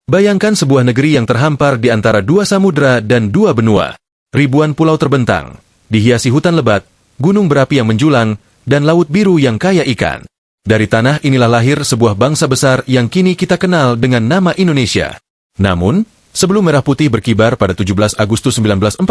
Bayangkan sebuah negeri yang terhampar di antara dua samudera dan dua benua. Ribuan pulau terbentang, dihiasi hutan lebat, gunung berapi yang menjulang, dan laut biru yang kaya ikan. Dari tanah inilah lahir sebuah bangsa besar yang kini kita kenal dengan nama Indonesia. Namun, sebelum Merah Putih berkibar pada 17 Agustus 1945,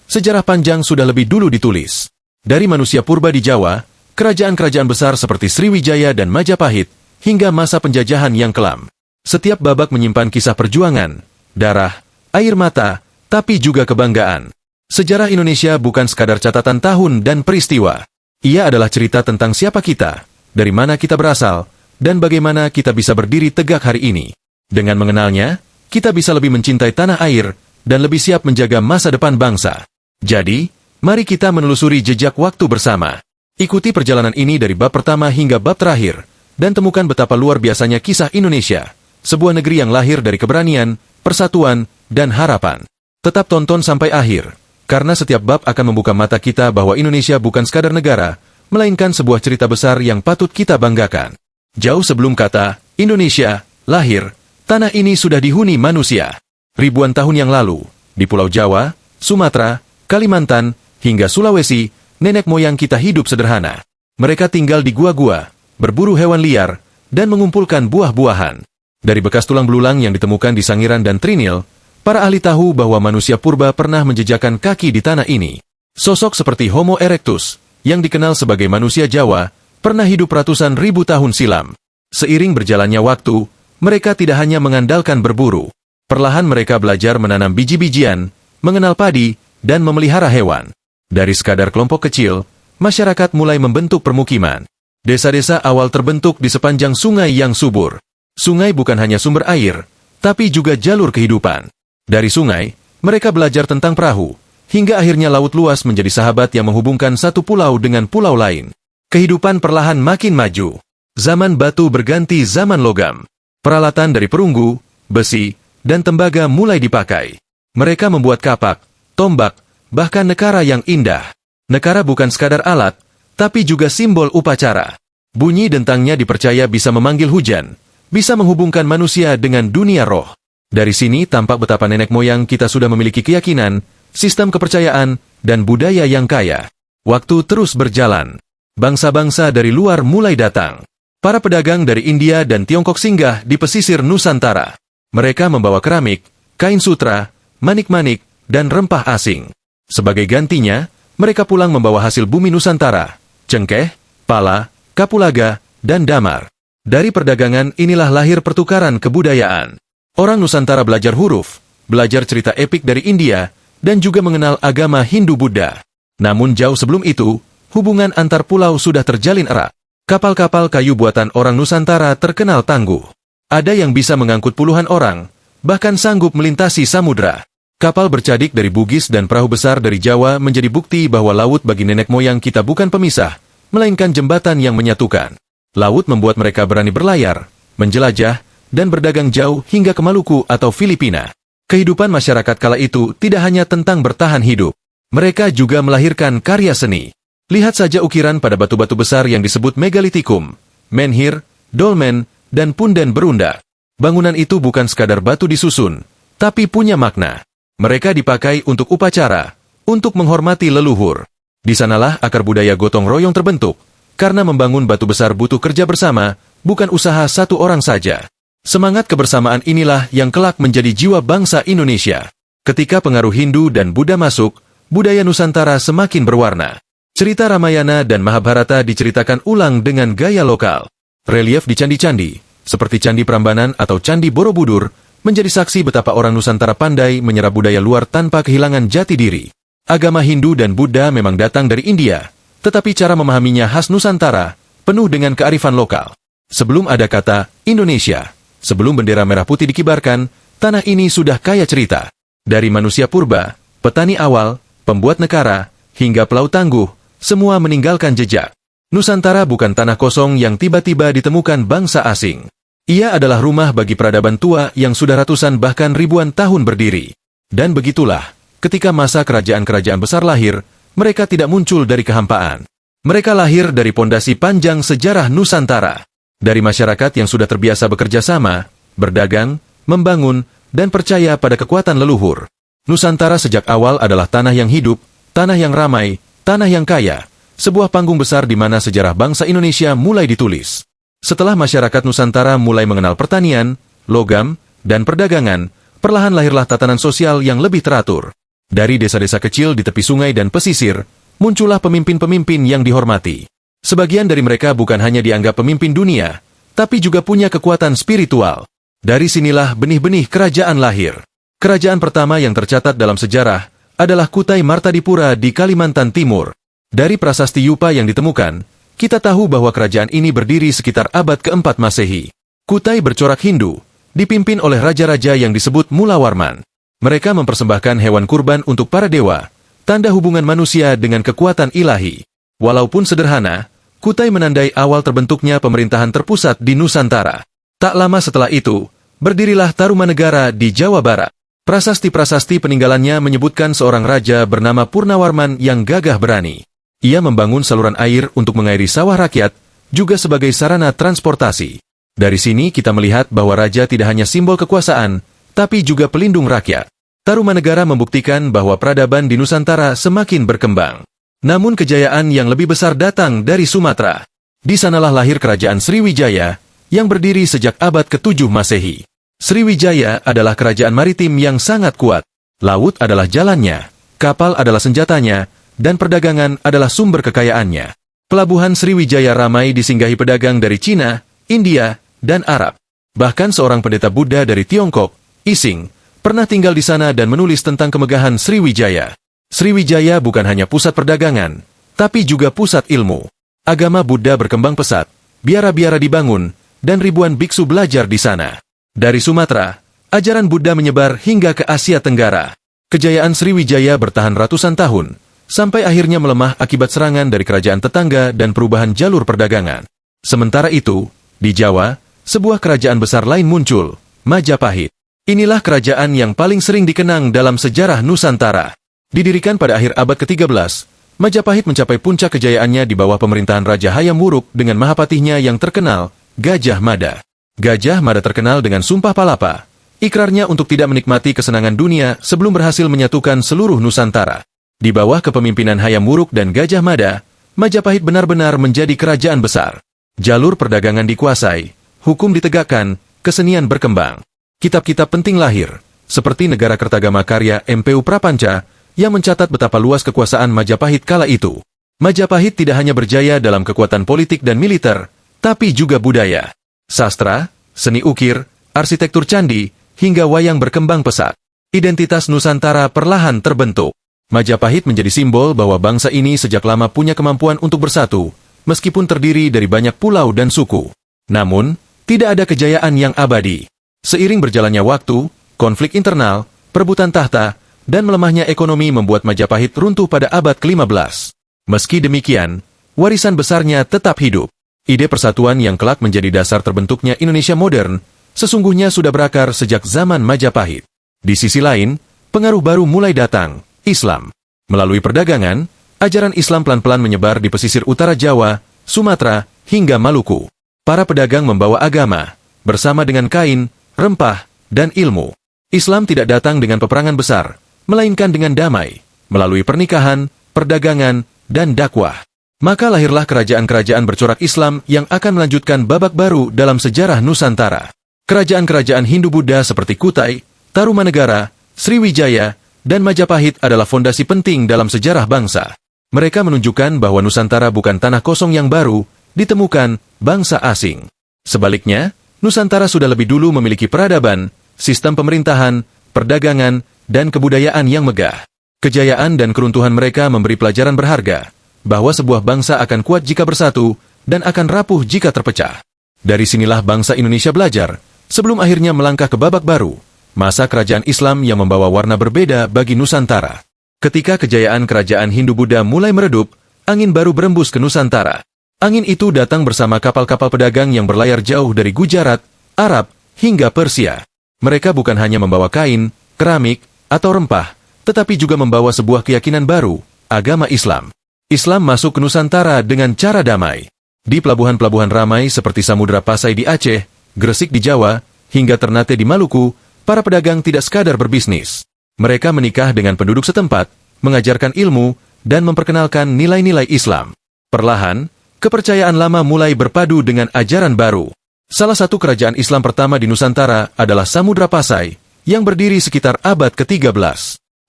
sejarah panjang sudah lebih dulu ditulis. Dari manusia purba di Jawa, kerajaan-kerajaan besar seperti Sriwijaya dan Majapahit, hingga masa penjajahan yang kelam. Setiap babak menyimpan kisah perjuangan, darah, air mata, tapi juga kebanggaan. Sejarah Indonesia bukan sekadar catatan tahun dan peristiwa. Ia adalah cerita tentang siapa kita, dari mana kita berasal, dan bagaimana kita bisa berdiri tegak hari ini. Dengan mengenalnya, kita bisa lebih mencintai tanah air, dan lebih siap menjaga masa depan bangsa. Jadi, mari kita menelusuri jejak waktu bersama. Ikuti perjalanan ini dari bab pertama hingga bab terakhir, dan temukan betapa luar biasanya kisah Indonesia, sebuah negeri yang lahir dari keberanian, persatuan, dan harapan. Tetap tonton sampai akhir, karena setiap bab akan membuka mata kita bahwa Indonesia bukan sekadar negara, melainkan sebuah cerita besar yang patut kita banggakan. Jauh sebelum kata Indonesia lahir, tanah ini sudah dihuni manusia. Ribuan tahun yang lalu, di Pulau Jawa, Sumatera, Kalimantan, hingga Sulawesi, nenek moyang kita hidup sederhana. Mereka tinggal di gua-gua, berburu hewan liar, dan mengumpulkan buah-buahan. Dari bekas tulang belulang yang ditemukan di Sangiran dan Trinil, para ahli tahu bahwa manusia purba pernah menjejakkan kaki di tanah ini. Sosok seperti Homo erectus, yang dikenal sebagai manusia Jawa, pernah hidup ratusan ribu tahun silam. Seiring berjalannya waktu, mereka tidak hanya mengandalkan berburu. Perlahan mereka belajar menanam biji-bijian, mengenal padi, dan memelihara hewan. Dari sekadar kelompok kecil, masyarakat mulai membentuk permukiman. Desa-desa awal terbentuk di sepanjang sungai yang subur. Sungai bukan hanya sumber air, tapi juga jalur kehidupan. Dari sungai, mereka belajar tentang perahu, hingga akhirnya laut luas menjadi sahabat yang menghubungkan satu pulau dengan pulau lain. Kehidupan perlahan makin maju. Zaman batu berganti zaman logam. Peralatan dari perunggu, besi, dan tembaga mulai dipakai. Mereka membuat kapak, tombak, bahkan nekara yang indah. Nekara bukan sekadar alat, tapi juga simbol upacara. Bunyi dentangnya dipercaya bisa memanggil hujan, bisa menghubungkan manusia dengan dunia roh. Dari sini tampak betapa nenek moyang kita sudah memiliki keyakinan, sistem kepercayaan, dan budaya yang kaya. Waktu terus berjalan. Bangsa-bangsa dari luar mulai datang. Para pedagang dari India dan Tiongkok singgah di pesisir Nusantara. Mereka membawa keramik, kain sutra, manik-manik, dan rempah asing. Sebagai gantinya, mereka pulang membawa hasil bumi Nusantara, cengkeh, pala, kapulaga, dan damar. Dari perdagangan inilah lahir pertukaran kebudayaan. Orang Nusantara belajar huruf, belajar cerita epik dari India, dan juga mengenal agama Hindu-Buddha. Namun jauh sebelum itu, hubungan antar pulau sudah terjalin erat. Kapal-kapal kayu buatan orang Nusantara terkenal tangguh. Ada yang bisa mengangkut puluhan orang, bahkan sanggup melintasi samudera. Kapal bercadik dari Bugis dan perahu besar dari Jawa menjadi bukti bahwa laut bagi nenek moyang kita bukan pemisah, melainkan jembatan yang menyatukan. Laut membuat mereka berani berlayar, menjelajah, dan berdagang jauh hingga ke Maluku atau Filipina. Kehidupan masyarakat kala itu tidak hanya tentang bertahan hidup. Mereka juga melahirkan karya seni. Lihat saja ukiran pada batu-batu besar yang disebut megalitikum, menhir, dolmen, dan punden berunda. Bangunan itu bukan sekadar batu disusun, tapi punya makna. Mereka dipakai untuk upacara, untuk menghormati leluhur. Di sanalah akar budaya gotong royong terbentuk, karena membangun batu besar butuh kerja bersama, bukan usaha satu orang saja. Semangat kebersamaan inilah yang kelak menjadi jiwa bangsa Indonesia. Ketika pengaruh Hindu dan Buddha masuk, budaya Nusantara semakin berwarna. Cerita Ramayana dan Mahabharata diceritakan ulang dengan gaya lokal. Relief di candi-candi, seperti Candi Prambanan atau Candi Borobudur, menjadi saksi betapa orang Nusantara pandai menyerap budaya luar tanpa kehilangan jati diri. Agama Hindu dan Buddha memang datang dari India, tetapi cara memahaminya khas Nusantara, penuh dengan kearifan lokal. Sebelum ada kata Indonesia, sebelum bendera merah putih dikibarkan, tanah ini sudah kaya cerita. Dari manusia purba, petani awal, pembuat nekara, hingga pelaut tangguh, semua meninggalkan jejak. Nusantara bukan tanah kosong yang tiba-tiba ditemukan bangsa asing. Ia adalah rumah bagi peradaban tua yang sudah ratusan bahkan ribuan tahun berdiri. Dan begitulah, ketika masa kerajaan-kerajaan besar lahir, mereka tidak muncul dari kehampaan. Mereka lahir dari pondasi panjang sejarah Nusantara. Dari masyarakat yang sudah terbiasa bekerja sama, berdagang, membangun, dan percaya pada kekuatan leluhur. Nusantara sejak awal adalah tanah yang hidup, tanah yang ramai, tanah yang kaya, sebuah panggung besar di mana sejarah bangsa Indonesia mulai ditulis. Setelah masyarakat Nusantara mulai mengenal pertanian, logam, dan perdagangan, perlahan lahirlah tatanan sosial yang lebih teratur. Dari desa-desa kecil di tepi sungai dan pesisir, muncullah pemimpin-pemimpin yang dihormati. Sebagian dari mereka bukan hanya dianggap pemimpin dunia, tapi juga punya kekuatan spiritual. Dari sinilah benih-benih kerajaan lahir. Kerajaan pertama yang tercatat dalam sejarah adalah Kutai Martadipura di Kalimantan Timur. Dari prasasti Yupa yang ditemukan, kita tahu bahwa kerajaan ini berdiri sekitar abad ke-4 Masehi. Kutai bercorak Hindu, dipimpin oleh raja-raja yang disebut Mulawarman. Mereka mempersembahkan hewan kurban untuk para dewa, tanda hubungan manusia dengan kekuatan ilahi. Walaupun sederhana, Kutai menandai awal terbentuknya pemerintahan terpusat di Nusantara. Tak lama setelah itu, berdirilah Tarumanegara di Jawa Barat. Prasasti-prasasti peninggalannya menyebutkan seorang raja bernama Purnawarman yang gagah berani. Ia membangun saluran air untuk mengairi sawah rakyat, juga sebagai sarana transportasi. Dari sini kita melihat bahwa raja tidak hanya simbol kekuasaan, tapi juga pelindung rakyat. Tarumanegara membuktikan bahwa peradaban di Nusantara semakin berkembang. Namun kejayaan yang lebih besar datang dari Sumatera. Di sanalah lahir kerajaan Sriwijaya, yang berdiri sejak abad ke-7 Masehi. Sriwijaya adalah kerajaan maritim yang sangat kuat. Laut adalah jalannya, kapal adalah senjatanya, dan perdagangan adalah sumber kekayaannya. Pelabuhan Sriwijaya ramai disinggahi pedagang dari Cina, India, dan Arab. Bahkan seorang pendeta Buddha dari Tiongkok, Ising, pernah tinggal di sana dan menulis tentang kemegahan Sriwijaya. Sriwijaya bukan hanya pusat perdagangan, tapi juga pusat ilmu. Agama Buddha berkembang pesat, biara-biara dibangun, dan ribuan biksu belajar di sana. Dari Sumatera, ajaran Buddha menyebar hingga ke Asia Tenggara. Kejayaan Sriwijaya bertahan ratusan tahun, sampai akhirnya melemah akibat serangan dari kerajaan tetangga dan perubahan jalur perdagangan. Sementara itu, di Jawa, sebuah kerajaan besar lain muncul, Majapahit. Inilah kerajaan yang paling sering dikenang dalam sejarah Nusantara. Didirikan pada akhir abad ke-13, Majapahit mencapai puncak kejayaannya di bawah pemerintahan Raja Hayam Wuruk dengan mahapatihnya yang terkenal, Gajah Mada. Gajah Mada terkenal dengan Sumpah Palapa, ikrarnya untuk tidak menikmati kesenangan dunia sebelum berhasil menyatukan seluruh Nusantara. Di bawah kepemimpinan Hayam Wuruk dan Gajah Mada, Majapahit benar-benar menjadi kerajaan besar. Jalur perdagangan dikuasai, hukum ditegakkan, kesenian berkembang. Kitab-kitab penting lahir, seperti Negara Kertagama karya M.P.U. Prapanca, yang mencatat betapa luas kekuasaan Majapahit kala itu. Majapahit tidak hanya berjaya dalam kekuatan politik dan militer, tapi juga budaya. Sastra, seni ukir, arsitektur candi, hingga wayang berkembang pesat. Identitas Nusantara perlahan terbentuk. Majapahit menjadi simbol bahwa bangsa ini sejak lama punya kemampuan untuk bersatu, meskipun terdiri dari banyak pulau dan suku. Namun, tidak ada kejayaan yang abadi. Seiring berjalannya waktu, konflik internal, perebutan tahta, dan melemahnya ekonomi membuat Majapahit runtuh pada abad ke-15. Meski demikian, warisan besarnya tetap hidup. Ide persatuan yang kelak menjadi dasar terbentuknya Indonesia modern, sesungguhnya sudah berakar sejak zaman Majapahit. Di sisi lain, pengaruh baru mulai datang, Islam. Melalui perdagangan, ajaran Islam pelan-pelan menyebar di pesisir utara Jawa, Sumatera, hingga Maluku. Para pedagang membawa agama, bersama dengan kain, rempah, dan ilmu. Islam tidak datang dengan peperangan besar, melainkan dengan damai, melalui pernikahan, perdagangan, dan dakwah. Maka lahirlah kerajaan-kerajaan bercorak Islam yang akan melanjutkan babak baru dalam sejarah Nusantara. Kerajaan-kerajaan Hindu-Buddha seperti Kutai, Tarumanegara, Sriwijaya, dan Majapahit adalah fondasi penting dalam sejarah bangsa. Mereka menunjukkan bahwa Nusantara bukan tanah kosong yang baru, ditemukan bangsa asing. Sebaliknya, Nusantara sudah lebih dulu memiliki peradaban, sistem pemerintahan, perdagangan, dan kebudayaan yang megah. Kejayaan dan keruntuhan mereka memberi pelajaran berharga, bahwa sebuah bangsa akan kuat jika bersatu, dan akan rapuh jika terpecah. Dari sinilah bangsa Indonesia belajar, sebelum akhirnya melangkah ke babak baru, masa kerajaan Islam yang membawa warna berbeda bagi Nusantara. Ketika kejayaan kerajaan Hindu-Buddha mulai meredup, angin baru berembus ke Nusantara. Angin itu datang bersama kapal-kapal pedagang yang berlayar jauh dari Gujarat, Arab, hingga Persia. Mereka bukan hanya membawa kain, keramik, atau rempah, tetapi juga membawa sebuah keyakinan baru, agama Islam. Islam masuk ke Nusantara dengan cara damai. Di pelabuhan-pelabuhan ramai seperti Samudra Pasai di Aceh, Gresik di Jawa, hingga Ternate di Maluku, para pedagang tidak sekadar berbisnis. Mereka menikah dengan penduduk setempat, mengajarkan ilmu, dan memperkenalkan nilai-nilai Islam. Perlahan, kepercayaan lama mulai berpadu dengan ajaran baru. Salah satu kerajaan Islam pertama di Nusantara adalah Samudra Pasai, yang berdiri sekitar abad ke-13.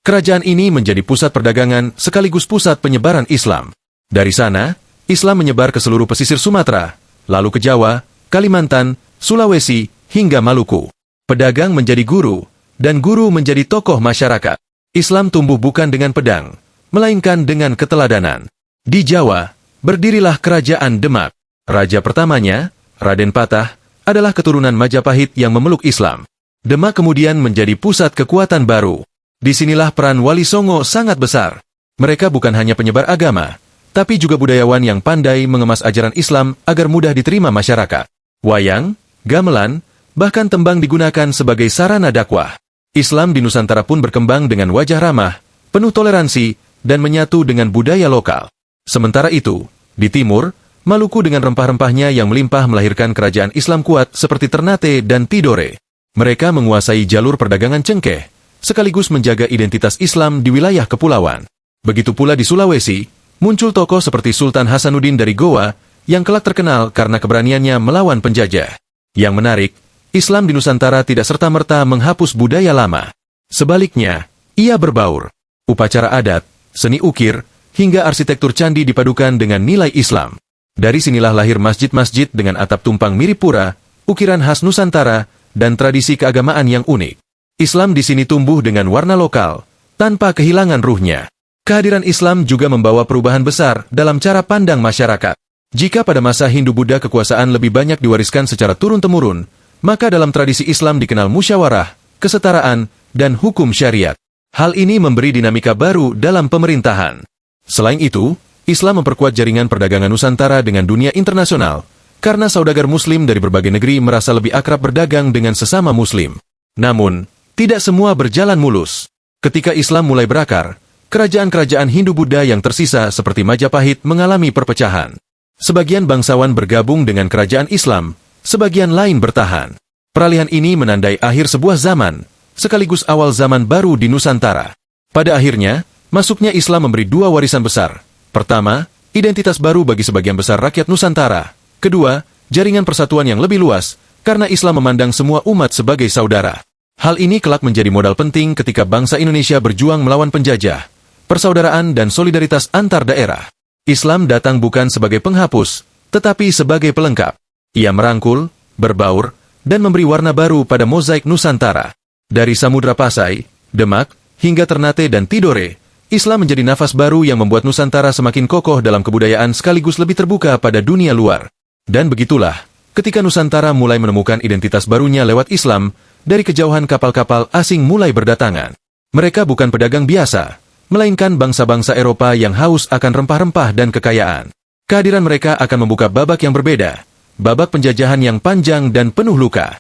Kerajaan ini menjadi pusat perdagangan sekaligus pusat penyebaran Islam. Dari sana, Islam menyebar ke seluruh pesisir Sumatera, lalu ke Jawa, Kalimantan, Sulawesi, hingga Maluku. Pedagang menjadi guru, dan guru menjadi tokoh masyarakat. Islam tumbuh bukan dengan pedang, melainkan dengan keteladanan. Di Jawa, berdirilah Kerajaan Demak. Raja pertamanya, Raden Patah, adalah keturunan Majapahit yang memeluk Islam. Demak kemudian menjadi pusat kekuatan baru. Disinilah peran Wali Songo sangat besar. Mereka bukan hanya penyebar agama, tapi juga budayawan yang pandai mengemas ajaran Islam agar mudah diterima masyarakat. Wayang, gamelan, bahkan tembang digunakan sebagai sarana dakwah. Islam di Nusantara pun berkembang dengan wajah ramah, penuh toleransi, dan menyatu dengan budaya lokal. Sementara itu, di timur, Maluku dengan rempah-rempahnya yang melimpah melahirkan kerajaan Islam kuat seperti Ternate dan Tidore. Mereka menguasai jalur perdagangan cengkeh, sekaligus menjaga identitas Islam di wilayah kepulauan. Begitu pula di Sulawesi, muncul tokoh seperti Sultan Hasanuddin dari Goa, yang kelak terkenal karena keberaniannya melawan penjajah. Yang menarik, Islam di Nusantara tidak serta-merta menghapus budaya lama. Sebaliknya, ia berbaur. Upacara adat, seni ukir, hingga arsitektur candi dipadukan dengan nilai Islam. Dari sinilah lahir masjid-masjid dengan atap tumpang mirip pura, ukiran khas Nusantara, dan tradisi keagamaan yang unik. Islam di sini tumbuh dengan warna lokal, tanpa kehilangan ruhnya. Kehadiran Islam juga membawa perubahan besar dalam cara pandang masyarakat. Jika pada masa Hindu-Buddha kekuasaan lebih banyak diwariskan secara turun-temurun, maka dalam tradisi Islam dikenal musyawarah, kesetaraan, dan hukum syariat. Hal ini memberi dinamika baru dalam pemerintahan. Selain itu, Islam memperkuat jaringan perdagangan Nusantara dengan dunia internasional, karena saudagar Muslim dari berbagai negeri merasa lebih akrab berdagang dengan sesama Muslim. Namun, tidak semua berjalan mulus. Ketika Islam mulai berakar, kerajaan-kerajaan Hindu-Buddha yang tersisa seperti Majapahit mengalami perpecahan. Sebagian bangsawan bergabung dengan kerajaan Islam, sebagian lain bertahan. Peralihan ini menandai akhir sebuah zaman, sekaligus awal zaman baru di Nusantara. Pada akhirnya, masuknya Islam memberi dua warisan besar. Pertama, identitas baru bagi sebagian besar rakyat Nusantara. Kedua, jaringan persatuan yang lebih luas, karena Islam memandang semua umat sebagai saudara. Hal ini kelak menjadi modal penting ketika bangsa Indonesia berjuang melawan penjajah. Persaudaraan dan solidaritas antar daerah. Islam datang bukan sebagai penghapus, tetapi sebagai pelengkap. Ia merangkul, berbaur, dan memberi warna baru pada mozaik Nusantara. Dari Samudra Pasai, Demak, hingga Ternate dan Tidore, Islam menjadi nafas baru yang membuat Nusantara semakin kokoh dalam kebudayaan sekaligus lebih terbuka pada dunia luar. Dan begitulah, ketika Nusantara mulai menemukan identitas barunya lewat Islam, dari kejauhan kapal-kapal asing mulai berdatangan. Mereka bukan pedagang biasa, melainkan bangsa-bangsa Eropa yang haus akan rempah-rempah dan kekayaan. Kehadiran mereka akan membuka babak yang berbeda, babak penjajahan yang panjang dan penuh luka.